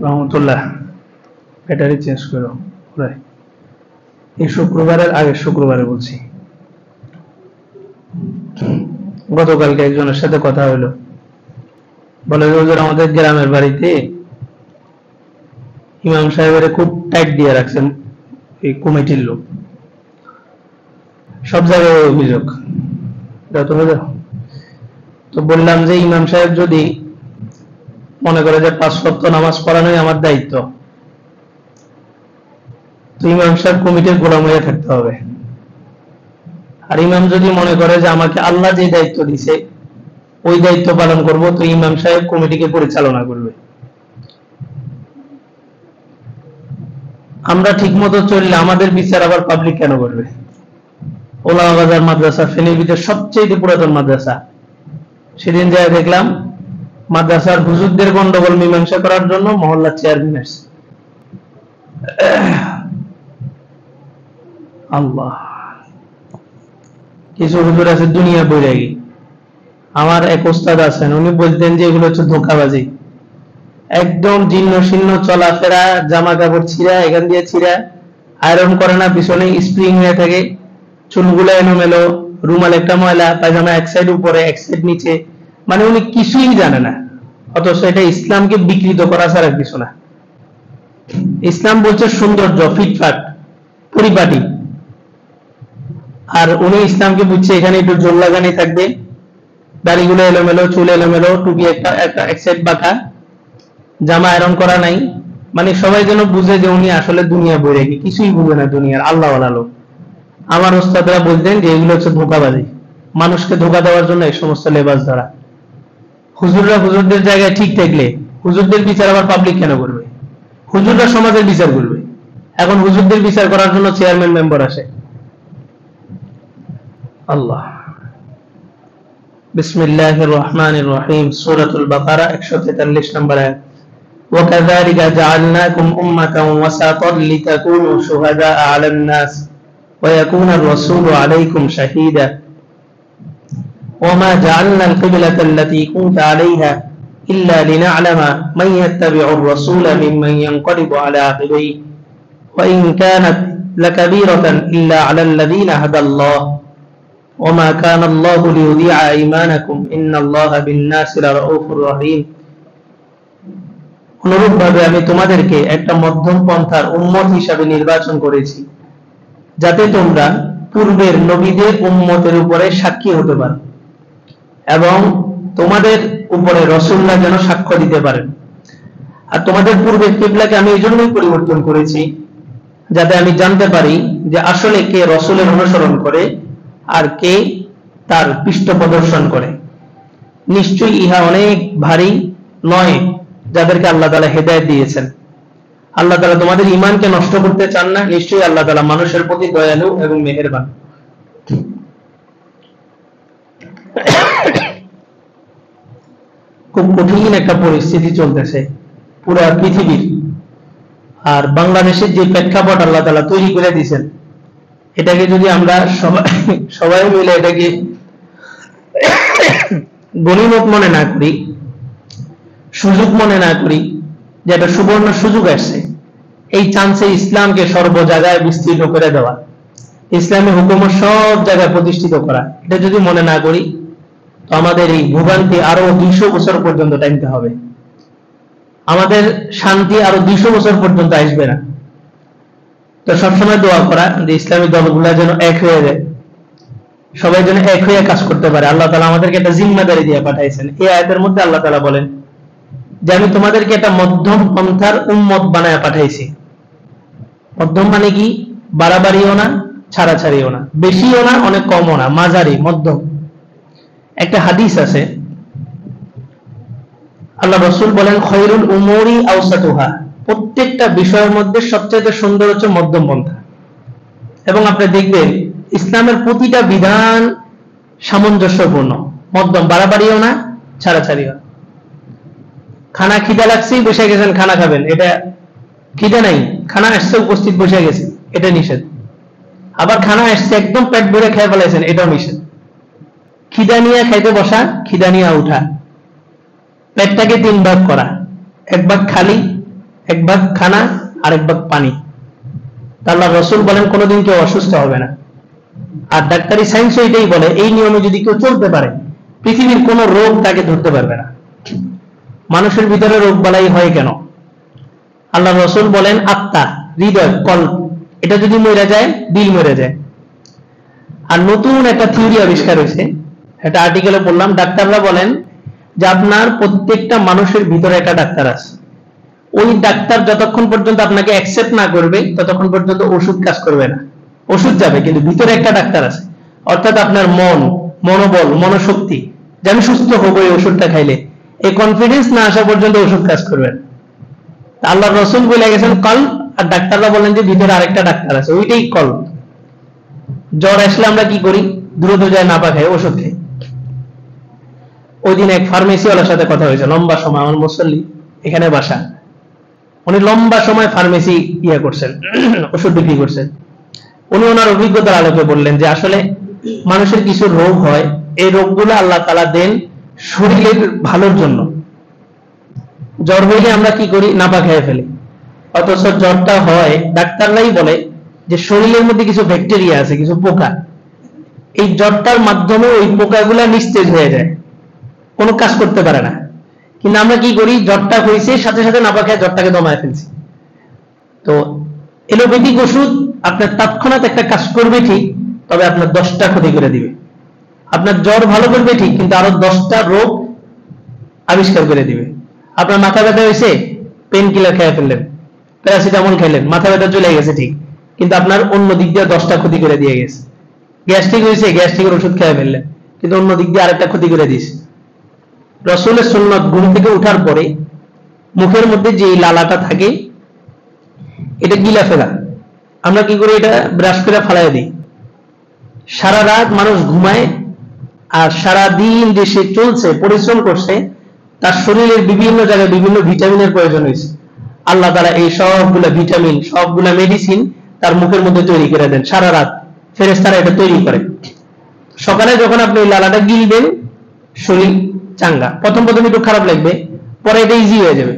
রহমতুল্লাহ battery change করো এই শুক্রবারের আগের শুক্রবারে বলছি। গতকালকে একজনের সাথে কথা হলো, বলে যে আমাদের গ্রামের বাড়িতে ইমাম সাহেবের খুব টাইট দিয়ে রাখছেন এই কমিটির লোক, সব জায়গায় অভিযোগ। তো বললাম যে ইমাম সাহেব যদি মনে করে যে 5 ওয়াক্ত নামাজ পড়ানোই আমার দায়িত্ব, তো ইমাম সাহেব কমিটির গোলাম হয়ে থাকতে হবে। আর ইমাম যদি মনে করে যে আমাকে আল্লাহ যে দায়িত্ব দিছে ওই দায়িত্ব পালন করব, তো ইমাম সাহেব কমিটিকে পরিচালনা করবে। আমরা ঠিক মতো চললে আমাদের বিচার আবার পাবলিক কেন করবে? ওলামা বাজার মাদ্রাসা ফেনীর ভিতরে সবচেয়ে পুরাতন মাদ্রাসা, সেদিন যাই দেখলাম মাদ্রাসার হুজুরদের গন্ডগোল মীমাংসা করার জন্য মহল্লার চেয়ারম্যান আসছে। আল্লাহ, কিছু হুজুর আছে দুনিয়া বৈরাগী। আমার এক ওস্তাদ আছেন, উনি বলতেন যে এগুলো হচ্ছে ধোঁকাবাজি, একদম জীর্ণ শীর্ণ চলাফেরা, জামা কাপড় ছিঁড়া, এখান দিয়ে ছিঁড়া, আয়রন করে না, পিছনে স্প্রিং হয়ে থাকে, চুলগুলো এলোমেলো, রুমাল একটা ময়লা, পায়জামা এক সাইড উপরে এক সাইড নিচে, মানে উনি কিছুই জানে না। অথচ এটা ইসলামকে বিকৃত করা ছাড়া কিছু না। ইসলাম বলছে সৌন্দর্য, ফিটফাট, পরিপাটি, আর উনি ইসলামকে বুঝছে এখানে একটু জোর লাগানি থাকবে, দাড়িগুলো এলোমেলো, চুল এলোমেলো, টুপি একটা এক সাইড বাঁকা, জামা আয়রন করা নাই, মানে সবাই যেন বুঝে যে উনি আসলে দুনিয়া বৈরাগী, কিছুই বুঝে না দুনিয়ার, আল্লাহ ওয়ালা লোক। আমার ওস্তাদরা বলতেন যে এগুলো হচ্ছে ধোঁকাবাজি, মানুষকে ধোঁকা দেওয়ার জন্য এই সমস্ত লেবাস ধরা। হুজুররা হুজুরদের জায়গায় ঠিক থাকলে হুজুরদের বিচার আবার পাবলিক কেন করবে? হুজুররা সমাজের বিচার করবে। এখন হুজুরদের বিচার করার জন্য চেয়ারম্যান মেম্বার আসে। আল্লাহ। বিসমিল্লাহির রহমানির রহিম, সূরাতুল বাকারা 143 নম্বর আয়াত। وَكَذَلِكَ جَعَلْنَاكُمْ أُمَّةً وَسَطًا لِتَكُونُوا شُهَدَاءَ عَلَى النَّاسِ وَيَكُونَ الرَّسُولُ عَلَيْكُمْ شَهِيدًا وَمَا جَعَلْنَا الْقِبْلَةَ الَّتِي كُنْتَ عَلَيْهَا إِلَّا لِنَعْلَمَ مَن يَتَّبِعُ الرَّسُولَ مِمَّن يَنقَلِبُ عَلَى عَقِبَيْهِ وَإِن كَانَتْ لَكَبِيرَةً إِلَّا عَلَى الَّذِينَ هَدَى اللَّهُ وَمَا كَانَ اللَّهُ لِيُضِيعَ إِيمَانَكُمْ إِنَّ اللَّهَ بِالنَّاسِ لَرَءُوفٌ رَحِيمٌ। অনুরূপভাবে আমি তোমাদেরকে একটা মধ্যম পন্থার উম্মত হিসাবে নির্বাচন করেছি, যাতে তোমরা পূর্বের নবীদের উম্মতের উপরে সাক্ষী হতে পারো এবং তোমাদের উপরে রাসূলরা যেন সাক্ষ্য দিতে পারেন। আর তোমাদের পূর্বের কিবলাকে আমি এই জন্যই পরিবর্তন করেছি, যাতে আমি জানতে পারি যে আসলে কে রাসূলের অনুসরণ করে আর কে তার পৃষ্ঠ প্রদর্শন করে। নিশ্চয়ই ইহা অনেক ভারী নয় যাদেরকে আল্লাহ তাআলা হেদায়েত দিয়েছেন। আল্লাহ তাআলা তোমাদের ঈমানকে নষ্ট করতে চান না, নিশ্চয়ই আল্লাহ তাআলা মানুষের প্রতি দয়ালু এবং মেহেরবান। খুব কঠিন একটা পরিস্থিতি চলতেছে পুরো পৃথিবীর, আর বাংলাদেশের যে প্রেক্ষাপট আল্লাহ তাআলা তৈরি করে দিয়েছেন, এটাকে যদি আমরা সবাই মিলে এটাকে গনিমত মনে না করি, সুযোগ মনে না করি, যে একটা সুবর্ণ সুযোগ আসছে, এই চান্সে ইসলামকে সর্ব জায়গায় বিস্তৃত করে দেওয়া, ইসলামী হুকুমত সব জায়গায় প্রতিষ্ঠিত করা, এটা যদি মনে না করি, তো আমাদের এই ভোগান্তি আরো 200 বছর পর্যন্ত টানতে হবে। আমাদের শান্তি আরো 200 বছর পর্যন্ত আসবে না। তো সবসময় দোয়া করা যে ইসলামী দলগুলা যেন এক হয়ে যায়, সবাই যেন এক হয়ে কাজ করতে পারে। আল্লাহ তাআলা আমাদেরকে একটা জিম্মাদারি দিয়ে পাঠাইছেন। এই আয়াতের মধ্যে আল্লাহ তাআলা বলেন যে আমি তোমাদেরকে একটা মধ্যম পন্থার উম্মত বানায় পাঠাইছি। মধ্যম মানে কি? বাড়াবাড়িও না, ছাড়াছাড়িও না, বেশিও না, অনেক কমও না, মাঝারি, মধ্যম। একটা হাদিস আছে, আল্লাহ রাসূল বলেন খায়রুল উমুরি আওসাতুহা, প্রত্যেকটা বিষয়ের মধ্যে সবচেয়ে সুন্দর হচ্ছে মধ্যম পন্থা। এবং আপনি দেখবেন ইসলামের প্রতিটা বিধান সামঞ্জস্যপূর্ণ, মধ্যম, বাড়াবাড়িও না, ছাড়াছাড়িও। খানা খিদা লাগছেই বসে গেছেন খানা খাবেন, এটা খিদা নাই, খানা আসছে উপস্থিত বসে গেছে, এটা নিষেধ। আবার খানা আসছে একদম পেট ভরে খেয়ে ফেলাইছেন, এটাও নিষেধ। খিদা নিয়ে খাইতে বসা, খিদা নিয়ে উঠা, পেটটাকে 3 ভাগ করা, 1 ভাগ খালি, 1 ভাগ খানা, আর 1 ভাগ পানি। আল্লাহ রাসূল বলেন কোনোদিন কেউ অসুস্থ হবে না। আর ডাক্তারি সায়েন্স এটাই বলে এই নিয়মে যদি কেউ চলতে পারে পৃথিবীর কোনো রোগ তাকে ধরতে পারবে না। মানুষের ভিতরে রোগ বালাই হয় কেন? আল্লাহ রাসূল বলেন আত্মা, হৃদয়, কল্ব, এটা যদি মরে যায় দিল মরে যায়। আর নতুন একটা থিওরি আবিষ্কার হয়েছে, একটা আর্টিকেলে পড়লাম, ডাক্তাররা বলেন যে আপনার প্রত্যেকটা মানুষের ভিতরে একটা ডাক্তার আছে। ওই ডাক্তার যতক্ষণ পর্যন্ত আপনাকে অ্যাকসেপ্ট না করবে ততক্ষণ পর্যন্ত ওষুধ কাজ করবে না। ওষুধ যাবে কিন্তু ভিতরে একটা ডাক্তার আছে। অর্থাৎ আপনার মন, মনোবল, মনোশক্তি যে আমি সুস্থ হবো এই ওষুধটা খাইলে, এই কনফিডেন্স না আসা পর্যন্ত ওষুধ কাজ করবে না। আল্লাহ রাসূল বলে গেছেন কল্ব, আর ডাক্তাররা বলেন যে ভিতরে আরেকটা ডাক্তার আছে, ওইটাই কল্ব। জ্বর আসলে আমরা কি করি? দ্রুত যায় নাপা খাই, ওষুধ খাই। ওই দিন এক ফার্মেসিওয়ালার সাথে কথা হয়েছে, লম্বা সময়, আমার মুসল্লি, এখানে বাসা। উনি লম্বা সময় ফার্মেসি করছেন, ওষুধ বিক্রি করছেন। উনি ওনার অভিজ্ঞতার আলোকে বললেন যে আসলে মানুষের কিছু রোগ হয়, এই রোগগুলো আল্লাহ তাআলা দেন শরীরের ভালোর জন্য। জ্বর হইলে আমরা কি করি? নাপা খেয়ে ফেলি। অথচ জ্বরটা হয়, ডাক্তাররাই বলে যে শরীরের মধ্যে কিছু ব্যাকটেরিয়া আছে, কিছু পোকা, এই জ্বরটার মাধ্যমে ওই পোকাগুলা নিস্তেজ হয়ে যায়, কোনো কাজ করতে পারে না। কিন্তু আমরা কি করি? জ্বরটা হয়েছে সাথে সাথে নাপা খেয়ে জ্বরটাকে দমায় ফেলছি। তো এলোপ্যাথিক ওষুধ আপনার তৎক্ষণাৎ একটা কাজ করবে ঠিক, তবে আপনার 10টা ক্ষতি করে দিবে। আপনার জ্বর ভালো করবে ঠিক, কিন্তু আরো 10টা রোগ আবিষ্কার করে দিবে। আপনার মাথা ব্যথা হয়েছে, পেন কিলার খেয়ে ফেললেন, প্যারাসিটামল খেলেন, মাথা ব্যথা চলে গেছে ঠিক, কিন্তু আপনার অন্য দিক দিয়ে 10টা ক্ষতি করে দিয়ে গেছে। গ্যাস্ট্রিক হয়েছে, গ্যাস্ট্রিকের ওষুধ খেয়ে ফেললেন, কিন্তু অন্য দিক দিয়ে আরেকটা ক্ষতি করে দিয়েছে। রাসূলের সুন্নাত, ঘুম থেকে ওঠার পরে মুখের মধ্যে যে লালাটা থাকে এটা গিলা ফেলা। আমরা কি করি? এটা ব্রাশ করে ফালাই দিই। সারা রাত মানুষ ঘুমায়, আর সারা দিন যে সে চলছে, পরিশ্রম করছে, তার শরীরের বিভিন্ন জায়গায় বিভিন্ন ভিটামিনের প্রয়োজন হয়েছে। আল্লাহ তাআলা এই সবগুলা ভিটামিন, সবগুলা মেডিসিন তার মুখের মধ্যে তৈরি করে দেন সারা রাত। ফেরেশতারা এটা তৈরি করে। সকালে যখন আপনি লালাটা গিলবেন শরীর চাঙ্গা। প্রথম একটু খারাপ লাগবে, পরে এটা ইজি হয়ে যাবে।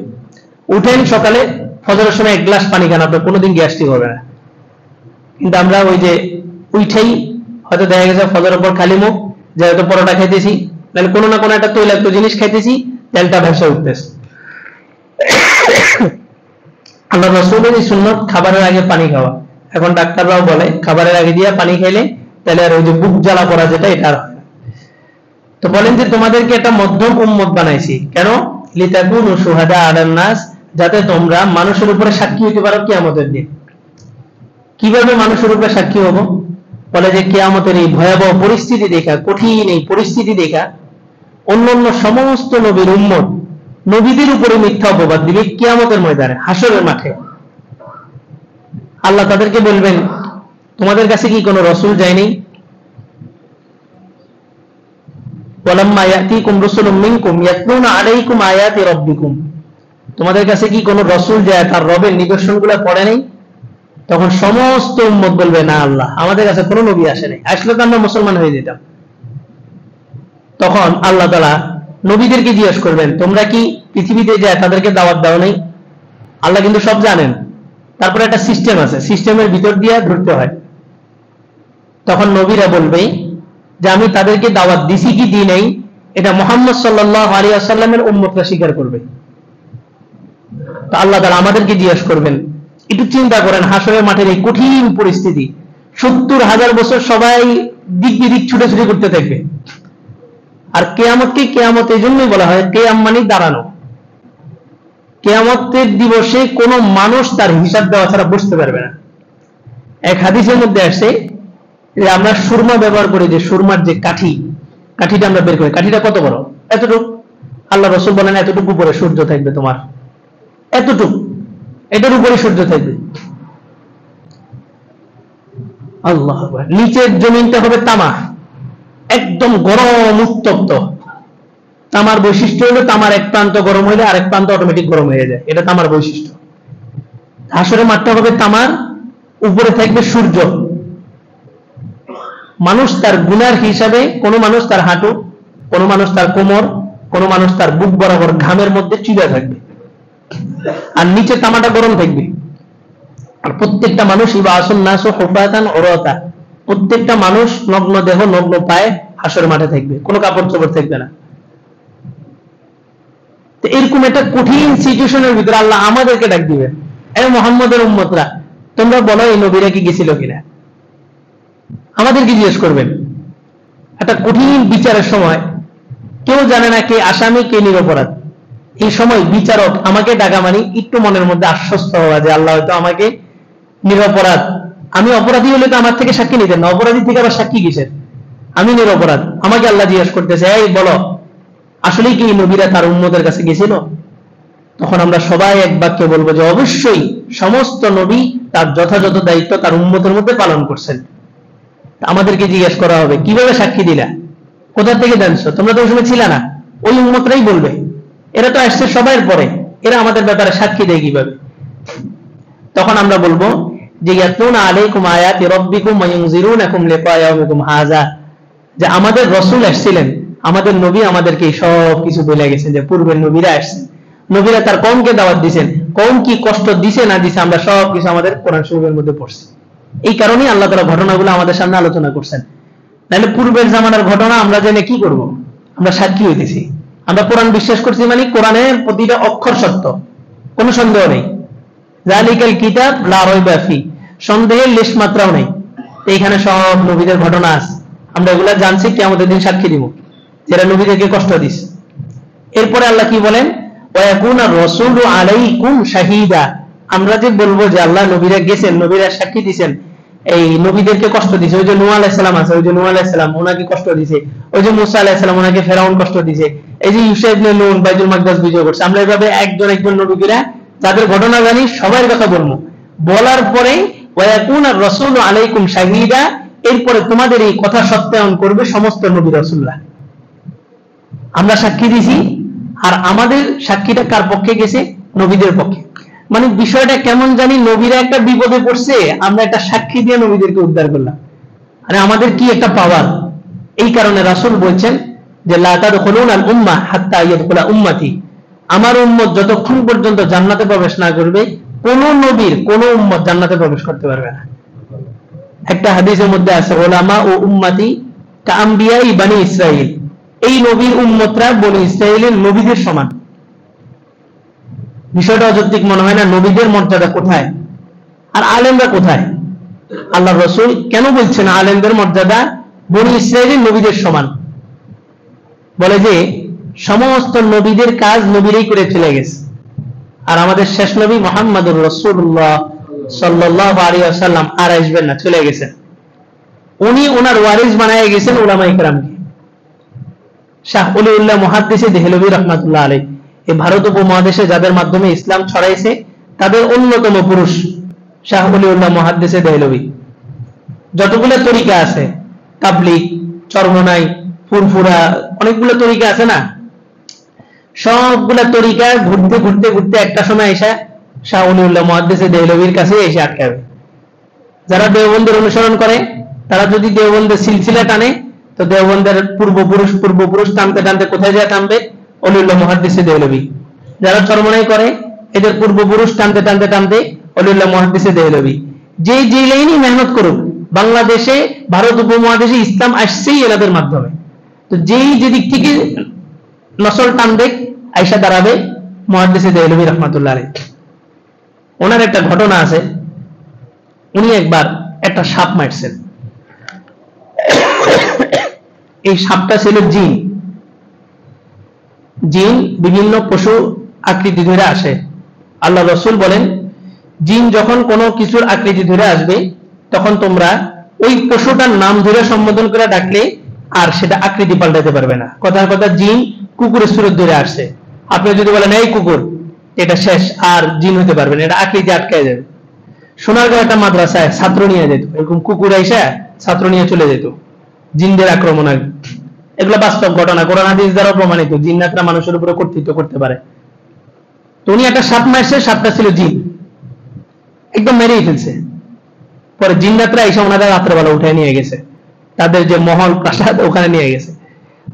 উঠেন সকালে, ফজরের সময় 1 গ্লাস পানি খান, আপনার কোনোদিন গ্যাস্ট্রিক হবে না। কিন্তু আমরা ওই যে উঠেই হয়তো দেখা গেছে ফজরের পর খালি মুখ, যে হয়তো পরোটা খাইতেছি, তাহলে কোনো না কোনো একটা তৈলাক্ত জিনিস খাইতেছি, তেলটা ভেসে উঠতেছে। আল্লাহ রাসূলের সুন্নাত খাবারের আগে পানি খাওয়া। এখন ডাক্তাররাও বলে খাবারের আগে দিয়ে পানি খাইলে তাহলে আর ওই যে বুক জ্বালা পড়া যেটা, এটা আর হয় না। তো বলেন যে তোমাদেরকে একটা মধ্যম উম্মত বানাইছি কেন? লিতাকুনু শুহাদা আলান নাস, যাতে তোমরা মানুষের উপরে সাক্ষী হতে পারো কিয়ামতের দিন। কিভাবে মানুষের উপরে সাক্ষী হবো? বলে যে কিয়ামতের এই ভয়াবহ পরিস্থিতি দেখা, কঠিন এই পরিস্থিতি দেখা অন্যান্য সমস্ত নবীর উম্মত নবীদের উপরে মিথ্যা অপবাদ দিবে কিয়ামতের ময়দানে, হাসরের মাঠে। আল্লাহ তাদেরকে বলবেন তোমাদের কাছে কি কোনো রাসূল যায়নি? ওয়ালাম্মা ইয়াতিকুম রাসূলুম মিনকুম ইয়াতলুনা আলাইকুম আয়াতি রাব্বিকুম, তোমাদের কাছে কি কোনো রাসূল যায় তার রবের নিদর্শনগুলো পড়ে নাই? তখন সমস্ত উম্মত বলবে না আল্লাহ, আমাদের কাছে কোনো নবী আসে নাই, আসলে তো আমরা মুসলমান হয়ে যেতাম। তখন আল্লাহ তাআলা নবীদেরকে জিজ্ঞেস করবেন তোমরা কি পৃথিবীতে যায় তাদেরকে দাওয়াত দাও নাই? আল্লাহ কিন্তু সব জানেন, তারপরে একটা সিস্টেম আছে, সিস্টেমের ভিতর দিয়ে ধরতে হয়। তখন নবীরা বলবে যে আমি তাদেরকে দাওয়াত দিছি কি দিই নাই, এটা মুহাম্মদ সাল্লাল্লাহু আলাইহি ওয়াসাল্লামের উম্মতরা স্বীকার করবে। তো আল্লাহ তাআলা আমাদেরকে জিজ্ঞেস করবেন। একটু চিন্তা করেন, হাসরের মাঠের এই কঠিন পরিস্থিতি, 70,000 বছর সবাই দিক বিদিক ছুটাছুটি করতে থাকবে। আর কিয়ামতকে কিয়ামত এই জন্যই বলা হয়, কিয়াম মানে দাঁড়ানো। কিয়ামতের দিবসে কোনো মানুষ তার হিসাব দেওয়া ছাড়া বসতে পারবে না। এক হাদিসের মধ্যে আসে যে আমরা সুরমা ব্যবহার করি, যে সুরমার যে কাঠিটা আমরা বের করি, কাঠিটা কত বড়? এতটুকু। আল্লাহ রাসূল বলেন এতটুকু উপরে সূর্য থাকবে, তোমার এতটুকু, এটার উপরে সূর্য থাকবে। আল্লাহু আকবার। নিচের জমিনটা হবে তামা, একদম গরম উত্তপ্ত। তামার বৈশিষ্ট্য হলো তামার এক প্রান্ত গরম হইলে আরেক প্রান্ত অটোমেটিক গরম হয়ে যায়, এটা তামার বৈশিষ্ট্য। হাসরের মাঠটা হবে তামার, উপরে থাকবে সূর্য। মানুষ তার গুনার হিসাবে, কোন মানুষ তার হাঁটু, কোন মানুষ তার কোমর, কোন মানুষ তার বুক বরাবর ঘামের মধ্যে চিবা থাকবে, আর নিচে তামাটা গরম থাকবে। আর প্রত্যেকটা মানুষ প্রত্যেকটা মানুষ নগ্ন দেহ নগ্ন পায়ে হাসর মাঠে থাকবে, কোনো কাপড় চোপড় থাকবে না। তো এরকম একটা কঠিন সিচুয়েশনের ভিতরে আল্লাহ আমাদেরকে ডাক দিবেন, এই মুহাম্মদের উম্মতরা তোমরা বলো এই নবীরা কি গেছিল কিনা। আমাদেরকে জিজ্ঞেস করবেন। একটা কঠিন বিচারের সময় কেউ জানে না কে আসামি কে নিরপরাধ। এই সময় বিচারক আমাকে ডাকা মানে একটু মনের মধ্যে আশ্বস্ত হওয়া যে আল্লাহ হয়তো আমাকে নিরপরাধ, আমি অপরাধী হলে তো আমার থেকে সাক্ষী নিতেন না, অপরাধী থেকে আবার সাক্ষী কিসের, আমি নিরপরাধ। আমাকে আল্লাহ জিজ্ঞেস করতেছে, এই বলো আসলে কি নবীরা তার উম্মতের কাছে গেছিল? তখন আমরা সবাই এক বাক্যে বলবো যে অবশ্যই সমস্ত নবী তার যথাযথ দায়িত্ব তার উম্মতের মধ্যে পালন করছেন। আমাদেরকে জিজ্ঞেস করা হবে কিভাবে সাক্ষী দিলা, কোথা থেকে জানছো, তোমরা তো ওই সময় ছিল না। ওই উম্মতরাই বলবে এরা তো আসছে সবার পরে, এরা আমাদের ব্যাপারে সাক্ষী দেয় কিভাবে? তখন আমরা বলবো যে ইয়াতলুনা আলাইকুম আয়াতি রাব্বিকুম ওয়া ইউনজিরুনাকুম লিকা ইয়াউমিকুম হাযা, যে আমাদের রাসূল আসছিলেন, আমাদের নবী আমাদেরকে সব কিছু বলে গেছেন যে পূর্বের নবীরা আসছেন, নবীরা তার কওমকে দাওয়াত দিয়েছেন, কওম কি কষ্ট দিছে না দিছে আমরা সব কিছু আমাদের কোরআন শরীফের মধ্যে পড়ছি। এই কারণেই আল্লাহ তাআলা ঘটনাগুলো আমাদের সামনে আলোচনা করছেন। তাহলে পূর্বের জামানার ঘটনা আমরা জেনে কি করব? আমরা সাক্ষী হইতেছি। আমরা কোরআন বিশ্বাস করছি মানে কোরআনের প্রতিটা অক্ষর সত্য, কোনো সন্দেহ নেই। যালিকাল কিতাব লা রাইবা ফি, সন্দেহের লেশ মাত্রাও নেই। এইখানে সব নবীদের ঘটনা আছে, আমরা এগুলা জানছি, কিয়ামতের দিন সাক্ষী দিব যারা নবীদেরকে কষ্ট দিছে। এরপরে আল্লাহ কি বলেন, ওয়া ইয়াকুনা রাসূলু আলাইকুম শাহীদা, আমরা যে বলবো যে আল্লাহ নবীরা গেছেন, নবীরা সাক্ষী দিবেন, এই নবীদেরকে কষ্ট দিয়েছে। ওই যে নূহ আলাইহিস সালাম আছে, ওই যে নূহ আলাইহিস সালাম ওনাকে কষ্ট দিয়েছে, ওই যে মুসা আলাইহিস সালাম ওনাকে ফেরাউন কষ্ট দিয়েছে, এই যে ইউসা ইবনে নূন বাইতুল মাকদাস বিজয় করছে। আমরা এভাবে একজন একজন নবীরা যাদের ঘটনা জানি সবার কথা বলবো। বলার পরে ওয়া ইয়াকুনা রাসূলু আলাইকুম শাহীদা, এরপরে তোমাদের এই কথা সত্যায়ন করবে সমস্ত নবী রাসূলরা। আমরা সাক্ষী দিছি, আর আমাদের সাক্ষীটা কার পক্ষে গেছে? নবীদের পক্ষে। মানে বিষয়টা কেমন জানি, নবীরা একটা বিপদে পড়ছে, আমরা একটা সাক্ষী দিয়ে নবীদেরকে উদ্ধার করলাম। আরে আমাদের কি একটা পাওয়ার! এই কারণে রাসূল বলছেন যে লা তাদখুলুনাল উম্মাহ হাত্তা ইয়াদখুলা উম্মতি, আমার উম্মত যতক্ষণ পর্যন্ত জান্নাতে প্রবেশ না করবে কোন নবীর কোন উম্মত জান্নাতে প্রবেশ করতে পারবে না। একটা হাদিসের মধ্যে আছে উলামা ও উম্মতি কাআম্বিয়াই বনি ইসরাইল, এই নবীর উম্মতরা বনি ইসরাইলের নবীদের সমান। বিষয়টা অযৌক্তিক মনে হয় না? নবীদের মর্যাদা কোথায় আর আলেমরা কোথায়? আল্লাহ রাসূল কেন বলছেন আলেমদের মর্যাদা বনি ইসরাইলের নবীদের সমান? বলে যে সমস্ত নবীদের কাজ নবীরাই করে চলে গেছে, আর আমাদের শেষ নবী মুহাম্মদুর রাসূলুল্লাহ সাল্লাল্লাহু আলাইহি ওয়াসাল্লাম আর আসবেন না, চলে গেছেন। উনি ওনার ওয়ারিস বানায় গেছেন উলামায়ে কেরামকে। শাহ ওলিউল্লাহ মুহাদ্দিসে দেহলভী রাহমাতুল্লাহ আলাইহি এই ভারত উপমহাদেশে যাদের মাধ্যমে ইসলাম ছড়াইছে তাদের অন্যতম পুরুষ শাহ ওলিউল্লাহ মুহাদ্দিসে দেহলভী। যতগুলো তরিকা আছে, তাবলীগ, চরমনাই, ফুরফুরা, অনেকগুলো তরিকা আছে না, সবগুলা তরিকা ঘুরতে ঘুরতে ঘুরতে একটা সময় এসে শাহ ওলিউল্লাহ মুহাদ্দিসে দেহলভীর কাছে এসে আটকাবে। যারা দেওবন্দের অনুসরণ করে তারা যদি দেওবন্দের সিলসিলা টানে তো দেওবন্দের পূর্বপুরুষ টানতে টানতে কোথায় যায় টানবে? ওলিউল্লাহ মুহাদ্দিসে দেহলভী। যারা চরমনাই করে এদের পূর্বপুরুষ টানতে টানতে টানতে ওলিউল্লাহ মুহাদ্দিসে দেহলভী। যে যে লাইনই মেহনত করুক, বাংলাদেশে ভারত উপমহাদেশে ইসলাম আসছেই এনাদের মাধ্যমে। তো যেই যেদিক থেকে নসল টানবে আয়েশা দাঁড়াবে মুহাদ্দিসে দেহলভী রাহমাতুল্লাহ আলাইহি। ওনার একটা ঘটনা আছে, উনি একবার একটা সাপ মারছেন। এই সাপটা ছিল জিন। জিন বিভিন্ন পশু আকৃতি ধরে আসে। আল্লাহ রাসূল বলেন জিন যখন কোনো কিছুর আকৃতি ধরে আসবে তখন তোমরা ওই পশুটার নাম ধরে সম্বোধন করে ডাকলে আর সেটা আকৃতি পাল্টাতে পারবে না। কথার কথা, জিন কুকুরের সুরত ধরে আসছে, আপনি যদি বলেন এই কুকুর, এটা শেষ, আর জিন হতে পারবে না, এটা আকৃতি আটকায় যাবে। সোনারগাঁও একটা মাদ্রাসায় ছাত্র নিয়ে যেত, এরকম কুকুর এসে ছাত্র নিয়ে চলে যেত জিনদের আক্রমণ। এগুলো বাস্তব ঘটনা, কোরআন হাদিস দ্বারা প্রমাণিত। জিন্নাতরা মানুষের উপরে কর্তৃত্ব করতে পারে। তো উনি একটা সাপ মারছে, সাপটা ছিল জিন, একদম মেরেই ফেলছে। পরে জিন্নাতরা এসে ওনাদের রাত্রেবেলা উঠে নিয়ে গেছে, তাদের যে মহল প্রাসাদ ওখানে নিয়ে গেছে।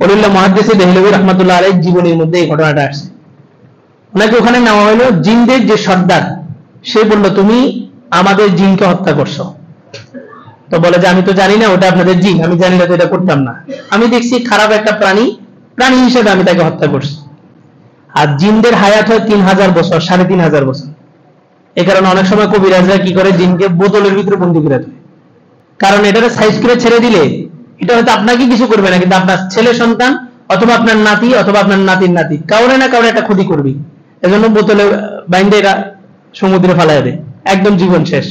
ওলিউল্লাহ মুহাদ্দিস দেহলভী রাহমাতুল্লাহ আলাইহি জীবনের মধ্যে এই ঘটনাটা আসছে। ওনাকে ওখানে নেওয়া হলো, জিনদের যে সর্দার সে বলল তুমি আমাদের জিনকে হত্যা করছো। তো বলে যে আমি তো জানি না ওটা আপনাদের জিন, আমি জানি না তো এটা করতাম না, আমি দেখছি খারাপ একটা প্রাণী হিসেবে আমি তাকে হত্যা করছি। আর জিনদের হায়াত হয় 3000 বছর, 3500 বছর। এই কারণে অনেক সময় কবিরাজরা কি করে, জিনকে বোতলের ভিতরে বন্দী করে দেয়, কারণ এটাকে সাইজ করে ছেড়ে দিলে এটা হয়তো আপনাকে কিছু করবে না, কিন্তু আপনার ছেলে সন্তান অথবা আপনার নাতি অথবা আপনার নাতির নাতি কাউরে না কাউরে একটা ক্ষতি করবে। এজন্য বোতলে বাইন্দে এরা সমুদ্রে ফেলায় দেয়, একদম জীবন শেষ।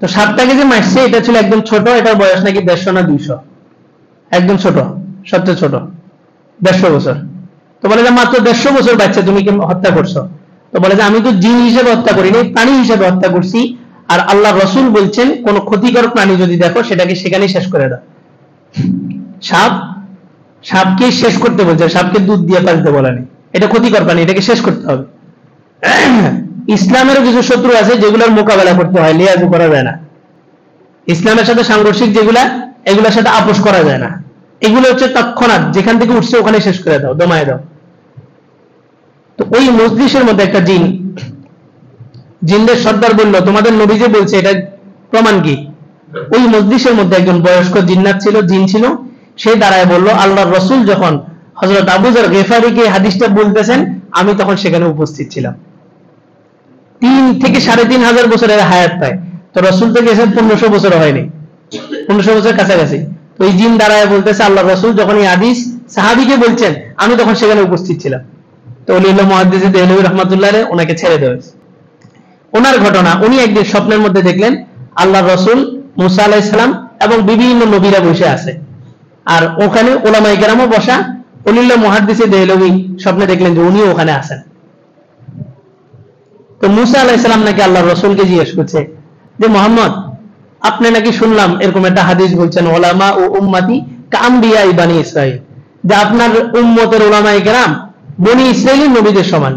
তো সাপটাকে যে মারছে এটা ছিল একদম ছোট, এটার বয়স নাকি 150 না 200, একদম ছোট, সবচেয়ে ছোট, 150 বছর। তো বলে যে মাত্র 150 বছর বাচ্চা তুমি কি হত্যা করছো? তো বলে যে আমি তো জিন হিসেবে হত্যা করিনি, প্রাণী হিসেবে হত্যা করছি। আর আল্লাহ রসুল বলছেন কোন ক্ষতিকর প্রাণী যদি দেখো সেটাকে সেখানেই শেষ করে দাও। সাপকে শেষ করতে বলছে, সাপকে দুধ দিয়ে পালতে বলে নেই, এটা ক্ষতিকর প্রাণী, এটাকে শেষ করতে হবে। ইসলামেরও কিছু শত্রু আছে যেগুলোর মোকাবেলা করতে হয়, লিয়াজু করা যায় না। ইসলামের সাথে সাংঘর্ষিক যেগুলা, এগুলোর সাথে আপোষ করা যায় না। এগুলো হচ্ছে তৎক্ষণাৎ যেখান থেকে উঠছে ওখানে শেষ করে দাও, দমায় দাও। তো ওই মজলিসের মধ্যে একটা জিনদের সর্দার বলল তোমাদের নবী যে বলছে এটা প্রমাণ কি? ওই মজলিসের মধ্যে একজন বয়স্ক জিন্নাত ছিল, জিন ছিল, সে দাঁড়ায় বলল আল্লাহর রাসূল যখন হযরত আবু যর গিফারীকে হাদিসটা বলতেছেন আমি তখন সেখানে উপস্থিত ছিলাম। 3 থেকে 3500 বছরের হায়াত পায়, তো রাসূল তো গেছেন 1500 বছর হয়নি, 1500 বছর কাছাকাছি। তো এই জিন দাঁড়ায় বলতেছে আল্লাহর রাসূল যখন এই হাদিস সাহাবীকে বলছেন আমি তখন সেখানে উপস্থিত ছিলাম। তো ওলিউল্লাহ মুহাদ্দিস দেহলভী রাহমাতুল্লাহ আলাইহি ওনাকে ছেড়ে দেওয়া হয়েছে। ওনার ঘটনা, উনি একদিন স্বপ্নের মধ্যে দেখলেন আল্লাহর রাসূল মুসা আলাইহিস সালাম এবং বিভিন্ন নবীরা বসে আছে, আর ওখানে উলামায়ে কেরামও বসা। ওলিউল্লাহ মুহাদ্দিস দেহলভী স্বপ্নে দেখলেন যে উনিও ওখানে আছেন। তো মুসা আলাইহিস সালাম নাকি আল্লাহর রাসূলকে জিজ্ঞেস করছে যে মুহাম্মদ আপনি নাকি শুনলাম এরকম একটা হাদিস বলছেন উলামা ও উম্মতি কাআমবিয়া বনি ইসরাইল, যে আপনার উম্মতের উলামায়ে কেরাম বনি ইসরাইলের নবীদের সমান।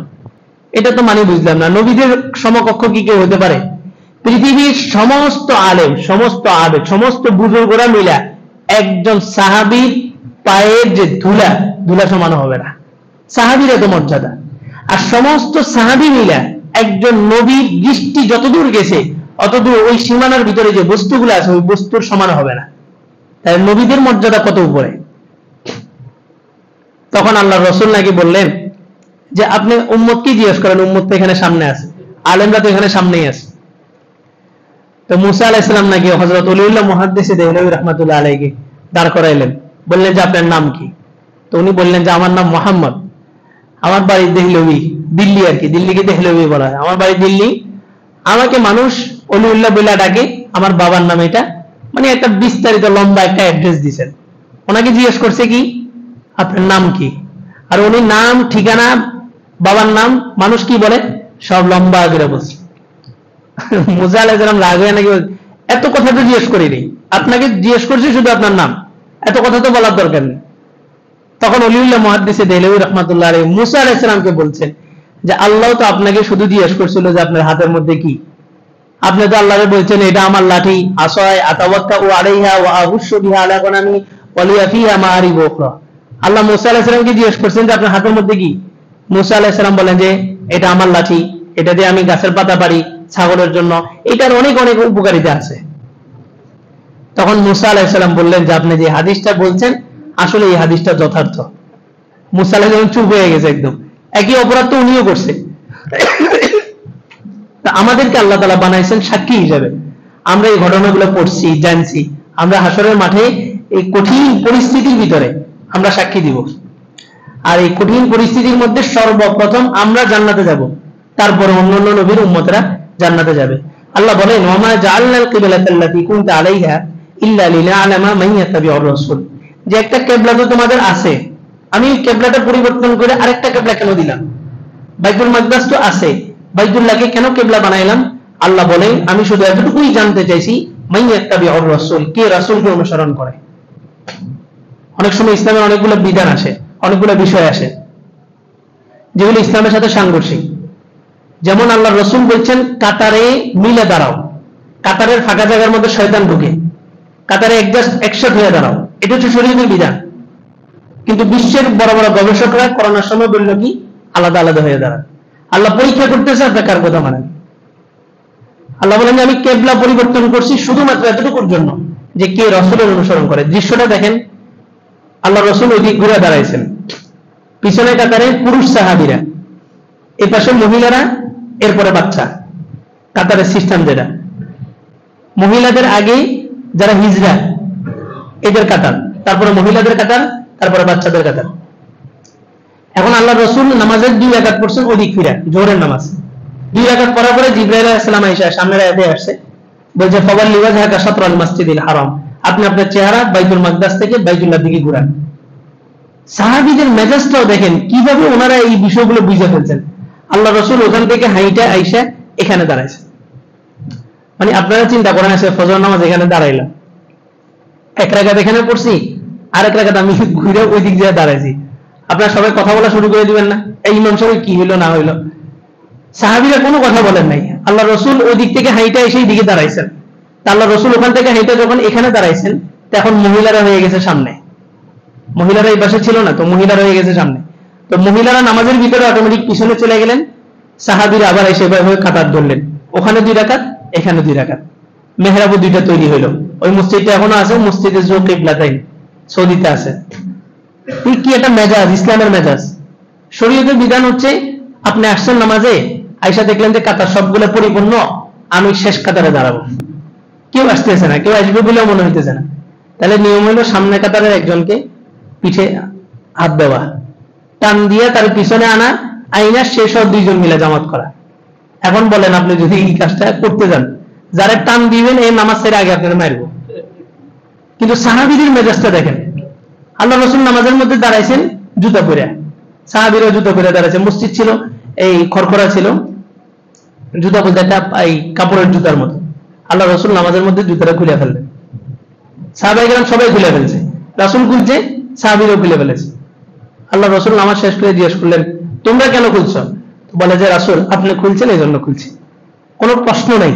এটা তো মানে বুঝলাম না, নবীদের সমকক্ষ কি কেউ হতে পারে? পৃথিবীর সমস্ত আলেম, সমস্ত আবেদ, সমস্ত বুজুর্গরা মিলা একজন সাহাবীর পায়ের যে ধুলা সমান হবে না। সাহাবীর এত মর্যাদা, আর সমস্ত সাহাবী মিলা একজন নবীর দৃষ্টি যতদূর গেছে অতদূর ওই সীমানার ভিতরে যে বস্তুগুলো আছে ওই বস্তুর সমান হবে না। তাই নবীদের মর্যাদা কত উপরে। তখন আল্লাহ রাসূল নাকি বললেন যে আপনি উম্মতকে জিজ্ঞেস করেন, উম্মত তো এখানে সামনে আছে, আলেমরা তো এখানে সামনেই আছে। তো মুসা আলাইহিস সালাম নাকি হযরত ওলিউল্লাহ মুহাদ্দিস দেহলভী রাহমাতুল্লাহ আলাইহি দাঁড় করাইলেন, বললেন যে আপনার নাম কি? তো উনি বললেন যে আমার নাম মুহাম্মদ, আমার বাড়ি দেহলভী, দিল্লি আর কি, দিল্লিকে দেহলভী বলা হয়, আমার বাড়ি দিল্লি, আমাকে মানুষ ওলিউল্লাহ বলে ডাকে, আমার বাবার নাম এটা, মানে একটা বিস্তারিত লম্বা একটা অ্যাড্রেস দিয়েছেন। ওনাকে জিজ্ঞেস করছে কি আপনার নাম কি, আর উনি নাম, ঠিকানা, বাবার নাম, মানুষ কি বলে সব লম্বা করে বলছে। মুসা আলাইহিস সালাম রাগ হয়ে নাকি এত কথা তো জিজ্ঞেস করিনি, আপনাকে জিজ্ঞেস করছি শুধু আপনার নাম, এত কথা তো বলার দরকার নেই। তখন ওলিউল্লাহ মুহাদ্দিস দেহলভী রাহমাতুল্লাহ আলাইহি মুসা আলাইহিস সালামকে বলছেন যে আল্লাহ তো আপনাকে শুধু জিজ্ঞেস করছিল যে আপনার হাতের মধ্যে কি, আপনি তো আল্লাহকে বলছেন এটা আমার লাঠি, আসায় আতাওয়াক্কাউ আলাইহা ওয়া আহুশু বিহা আলা গনামি ওয়া লিয়া ফিহা মাআরিব উখরা। আল্লাহ মুসা আলাইহিস সালামকে জিজ্ঞেস করছেন যে আপনার হাতের মধ্যে কি? মুসা আলাইহিস সালাম বলেন যে এটা আমার লাঠি, এটা দিয়ে আমি গাছের পাতা পারি ছাগলের জন্য, এটার অনেক অনেক উপকারিতা আছে। তখন মুসা আলাইহিস সালাম বললেন যে আপনি যে হাদিসটা বলছেন আসলে এই হাদিসটা যথার্থ। মুসা আলাইহিস সালাম চুপ হয়ে গেছে একদম, একই অপরাধ তো উনিও করছে। আমাদেরকে আল্লাহ তাআলা বানাইছেন সাক্ষী হিসেবে, আমরা এই ঘটনাগুলো পড়ছি, জানছি, আমরা হাসরের মাঠে এই কঠিন পরিস্থিতির ভিতরে আমরা সাক্ষী দিব। আর এই কঠিন পরিস্থিতির মধ্যে সর্বপ্রথম আমরা জান্নাতে যাব, তারপর অন্যান্য নবীর উম্মতরা জান্নাতে যাবে। আল্লাহ বলেন ওয়ামা জাআলনাল কিবলাতাল্লাতী কুনতা আলাইহা ইল্লা লিনা'লামা মান ইয়াত্তাবিউর রাসূল, যে একটা কিবলা তো তোমাদের আছে, আমি কিবলাটা পরিবর্তন করে আরেকটা কিবলা কেন দিলাম? বাইতুল মাকদাস তো আছে, বাইতুল্লাহকে কেন কিবলা বানাইলাম? আল্লাহ বলেন আমি শুধু এতটুকুই জানতে চাইছি মান ইয়াত্তাবিউর রাসূল, কে রাসূলকে অনুসরণ করে। অনেক সময় ইসলামের অনেকগুলো বিধান আসে, অনেকগুলো বিষয় আসে যেগুলো ইসলামের সাথে সাংঘর্ষিক। যেমন আল্লাহ রাসূল বলছেন কাতারে মিলে দাঁড়াও, কাতারের ফাঁকা জায়গার মধ্যে শয়তান ঢুকে, কাতারে একজাস্ট একসাথে হয়ে দাঁড়াও, এটা হচ্ছে শরীয়তের বিধান। কিন্তু বিশ্বের বড় বড় গবেষকরা করোনার সময় বলল কি আলাদা আলাদা হয়ে দাঁড়ান। আল্লাহ পরীক্ষা করতেছে আপনি কার কথা মানেন। আল্লাহ বলেন যে আমি কেবলা পরিবর্তন করছি শুধুমাত্র এতটুকুর জন্য যে কে রসুলের অনুসরণ করে। দৃশ্যটা দেখেন, আল্লাহ রসুল ওই দিক ঘুরে দাঁড়াইছেন, পিছনে কাতারে পুরুষ সাহাবীরা, এই পাশে মহিলারা, এরপরে বাচ্চা। কাতারের সিস্টেম যেটা, মহিলাদের আগে যারা হিজড়া এদের কাতার, তারপরে মহিলাদের কাতার, তারপরে বাচ্চাদের কাতার। এখন আল্লাহ রসুল নামাজের 2 রাকাত পড়ছেন ওদিক ফিরা, জোহরের নামাজ 2 রাকাত পড়ার পরে জিবরাইল আলাইহিস সালাম আয়েশা সামনের আয়াতে আসছে, বলছে ফাওয়াল লিওয়াজহাকা শাতরাল মাসজিদিল হারাম, আপনি আপনার চেহারা বাইতুল মাকদাস থেকে বাইতুল্লাহ দিকে ঘুরান। সাহাবীদের মেজাজটাও দেখেন কিভাবে ওনারা এই বিষয়গুলো বুঝে ফেলছেন। আল্লাহ রসুল ওখান থেকে হাইটা আইসা এখানে দাঁড়াইছে, মানে আপনারা চিন্তা করেন, আসে ফজর নামাজ এখানে দাঁড়াইলাম, 1 রাকাত এখানে পড়ছি, আর 1 রাকাত আমি ঘুরে ওই দিক দিয়ে দাঁড়াইছি, আপনারা সবাই কথা বলা শুরু করে দিবেন না? এই ইমাম সাহেব কি হইলো না হইলো? সাহাবীরা কোনো কথা বলেন নাই, আল্লাহ রসুল ওই দিক থেকে হাইটা এসে দিকে দাঁড়াইছেন। আল্লাহ রসুল ওখান থেকে হাইটা যখন এখানে দাঁড়াইছেন, তখন মহিলারা হয়ে গেছে সামনে, মহিলারা এই পাশে ছিল না, তো মহিলারা হয়ে গেছে সামনে। তো মহিলারা নামাজের ভিতরে অটোমেটিক পিছনে চলে গেলেন, সাহাবীরা আবার এসে হয়ে কাতার ধরলেন, ওখানে 2 রাকাত, এখানে 2 রাকাত, মেহরাবও 2টা তৈরি হইলো। ওই মসজিদটা এখনো আছে, মসজিদে জো কিবলাতাইন সৌদিতে আছে। কি একটা মেজাজ, ইসলামের মেজাজ। শরীয়তের বিধান হচ্ছে আপনি আসছেন নামাজে, আয়েশা দেখলেন যে কাতার সবগুলো পরিপূর্ণ, আমি শেষ কাতারে দাঁড়াবো, কেউ আসতেছে না, কেউ আসবে বলেও মনে হইতেছে না। তাহলে নিয়ম হলো সামনে কাতারের একজনকে পিঠে হাত দেওয়া, টান দিয়ে তার পিছনে আনা, আইনা শেষ 2 জন মিলে জামাত করা। এখন বলেন আপনি যদি এই কাজটা করতে যান, যারা টান দিবেন এই নামাজ ছেড়ে আগে আপনারা মারবো। কিন্তু সাহাবীদের মেজাজটা দেখেন, আল্লাহ রসুল নামাজের মধ্যে দাঁড়াইছেন জুতা পরে, সাহাবীরা জুতা পরে দাঁড়াইছে, মসজিদ ছিল এই খড়খড়া ছিল, জুতা বলতে একটা এই কাপড়ের জুতার মতো। আল্লাহ রসুল নামাজের মধ্যে জুতাটা খুলে ফেললেন, সাহাবায়ে কেরাম সবাই খুলে ফেলছে, রাসূল খুলছে, সাহাবীরাও খুলে ফেলেছে। আল্লাহ রসুল নামাজ শেষ করে জিজ্ঞেস করলেন তোমরা কেন খুলছো? বলে যে রাসূল আপনি খুলছেন এই জন্য খুলছি, কোনো প্রশ্ন নাই।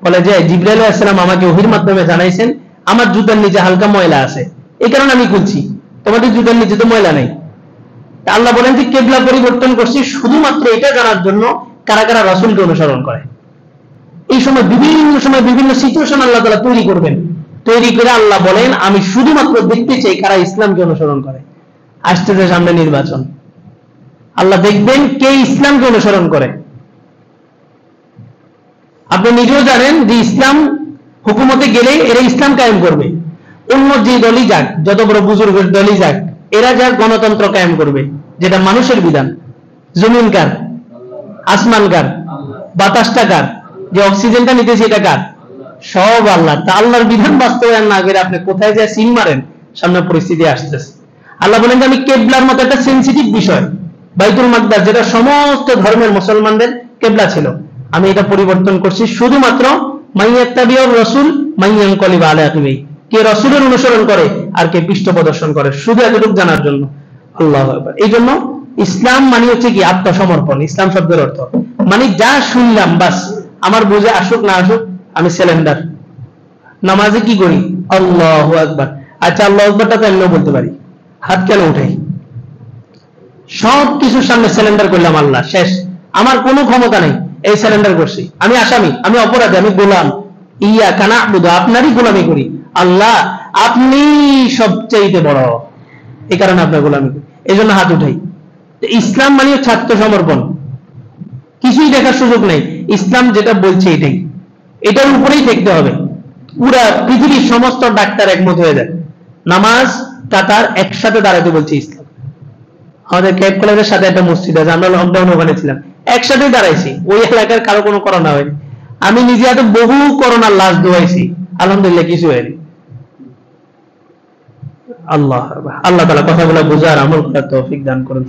বলে যে জিবরাইল আলাইহিস সালাম আমাকে ওহীর মাধ্যমে জানাইছেন আমার জুতার নিচে হালকা ময়লা আছে, এই কারণে আমি খুলছি, তোমাদের জুতার নিচে তো ময়লা নাই। আল্লাহ বলেন যে কিবলা পরিবর্তন করছি শুধুমাত্র এটা জানার জন্য কারা কারা রাসূলকে অনুসরণ করে। এই সময় বিভিন্ন সিচুয়েশন আল্লাহ তাআলা তৈরি করবেন, তৈরি করে আল্লাহ বলেন আমি শুধুমাত্র দেখতে চাই কারা ইসলামকে অনুসরণ করে। আসতেছে সামনে নির্বাচন, আল্লাহ দেখবেন কে ইসলামকে অনুসরণ করে। আপনি নিজেও জানেন যে ইসলাম হুকুমতে গেলে এরা ইসলাম কায়েম করবে, অন্য যে দলই যাক, যত বড় বুজুর্গের দলই যাক, এরা যা গণতন্ত্র কায়েম করবে, যেটা মানুষের বিধান। জমিন কার? আসমান কার? বাতাসটা কার? যে অক্সিজেনটা নিতেছে এটা কার? সব আল্লাহ। তা আল্লাহর বিধান বাস্তবায়ন না করে আপনি কোথায় যায় সিল মারেন, সামনে পরিস্থিতি আসতেছে। আল্লাহ বলেন যে আমি কেবলার মতো একটা সেনসিটিভ বিষয়, বাইতুল মাকদাস যেটা সমস্ত ধর্মের মুসলমানদের কেবলা ছিল, আমি এটা পরিবর্তন করছি শুধুমাত্র মাইয়াত্তাবিউর রাসূল মাইয়ানকালিব আলা আকিবাইহি, কে রাসূলের অনুসরণ করে আর কে পৃষ্ঠ প্রদর্শন করে, শুধু এতটুকু জানার জন্য। আল্লাহু আকবার। এই জন্য ইসলাম মানে হচ্ছে কি আত্মসমর্পণ। ইসলাম শব্দের অর্থ মানে যা শুনলাম বাস আমার বুঝে আসুক না আসুক আমি সিলিন্ডার। নামাজে কি করি? আল্লাহু আকবার। আচ্ছা আল্লাহু আকবারটা তো এমনিও বলতে পারি, হাত কেন উঠাই? সব কিছুর সামনে সিলিন্ডার করলাম, আল্লাহ শেষ, আমার কোনো ক্ষমতা নেই, এই সিলিন্ডার করছি, আমি আসামি, আমি অপরাধী, আমি গোলাম। ইয়াকা না'বুদু, আপনারই গোলামি করি আল্লাহ, আপনি সবচেয়ে বড়, এই কারণে আপনার গোলামি করি, এই জন্য হাত উঠাই। ইসলাম মানে হচ্ছে আত্মসমর্পণ, কিছুই দেখার সুযোগ নেই। ইসলাম যেটা বলছে এটাই, এটার উপরেই দেখতে হবে। পুরা পৃথিবীর সমস্ত ডাক্তার একমত হয়ে যায়, নামাজ কাতার একসাথে দাঁড়াতে বলছে ইসলাম। আমাদের ক্যাব কলেজের সাথে একটা মসজিদ আছে, আমরা লকডাউন ওখানে ছিলাম, একসাথে দাঁড়াইছি, ওই এলাকার কারো কোনো করোনা হয়নি। আমি নিজে হাতে বহু করোনার লাশ ধোয়াইছি, আলহামদুলিল্লাহ কিছু হয়নি। আল্লাহ আল্লাহ তাআলা কথাগুলো বুঝার আমল করার তৌফিক দান করুন।